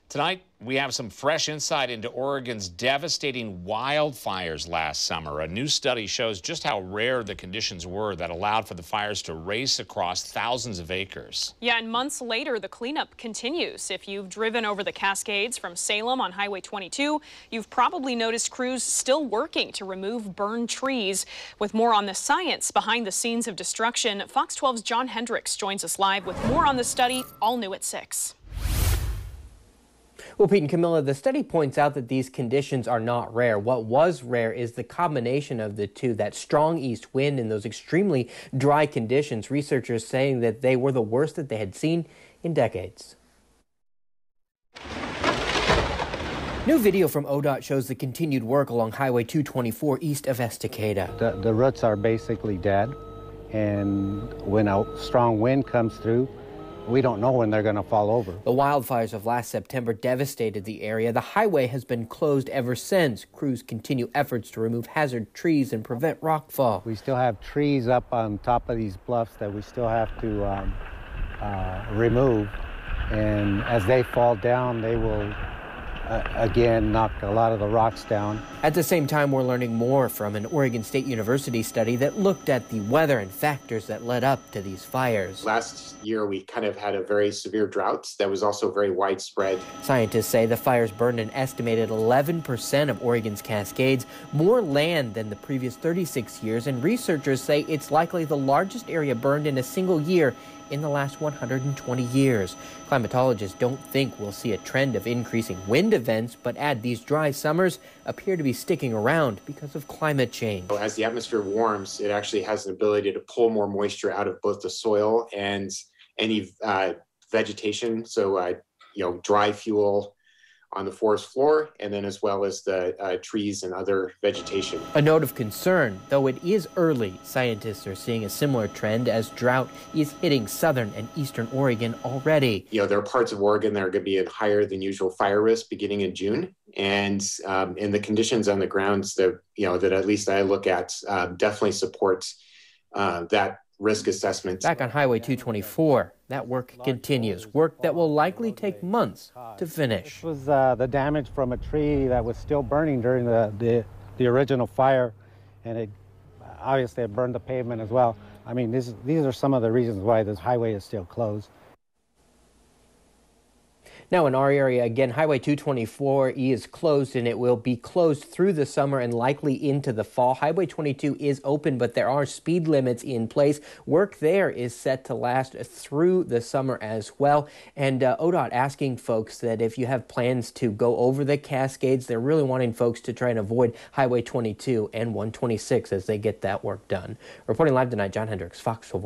Tonight, we have some fresh insight into Oregon's devastating wildfires last summer. A new study shows just how rare the conditions were that allowed for the fires to race across thousands of acres. Yeah, and months later, the cleanup continues. If you've driven over the Cascades from Salem on Highway 22, you've probably noticed crews still working to remove burned trees. With more on the science behind the scenes of destruction, Fox 12's John Hendricks joins us live with more on the study, all new at 6. Well, Pete and Camilla, the study points out that these conditions are not rare. What was rare is the combination of the two, that strong east wind and those extremely dry conditions. Researchers saying that they were the worst that they had seen in decades. New video from ODOT shows the continued work along Highway 224 east of Estacada. The roots are basically dead, and when a strong wind comes through, we don't know when they're going to fall over. The wildfires of last September devastated the area. The highway has been closed ever since. Crews continue efforts to remove hazard trees and prevent rockfall. We still have trees up on top of these bluffs that we still have to remove. And as they fall down, they will again knock a lot of the rocks down. At the same time, we're learning more from an Oregon State University study that looked at the weather and factors that led up to these fires. Last year, we kind of had a very severe drought that was also very widespread. Scientists say the fires burned an estimated 11% of Oregon's Cascades, more land than the previous 36 years, and researchers say it's likely the largest area burned in a single year in the last 120 years. Climatologists don't think we'll see a trend of increasing wind events, but add these dry summers appear to be sticking around because of climate change. As the atmosphere warms, it actually has an ability to pull more moisture out of both the soil and any vegetation. So, dry fuel on the forest floor, and then as well as the trees and other vegetation. A note of concern, though it is early, scientists are seeing a similar trend as drought is hitting southern and eastern Oregon already. There are parts of Oregon that are going to be at higher than usual fire risk beginning in June, and the conditions on the grounds that that at least I look at definitely support that risk assessment. Back on Highway 224, that work continues, work that will likely take months to finish. This was the damage from a tree that was still burning during the original fire, and it obviously burned the pavement as well. I mean, these are some of the reasons why this highway is still closed. Now in our area, again, Highway 224E is closed, and it will be closed through the summer and likely into the fall. Highway 22 is open, but there are speed limits in place. Work there is set to last through the summer as well. And ODOT asking folks that if you have plans to go over the Cascades, they're really wanting folks to try and avoid Highway 22 and 126 as they get that work done. Reporting live tonight, John Hendricks, Fox 12.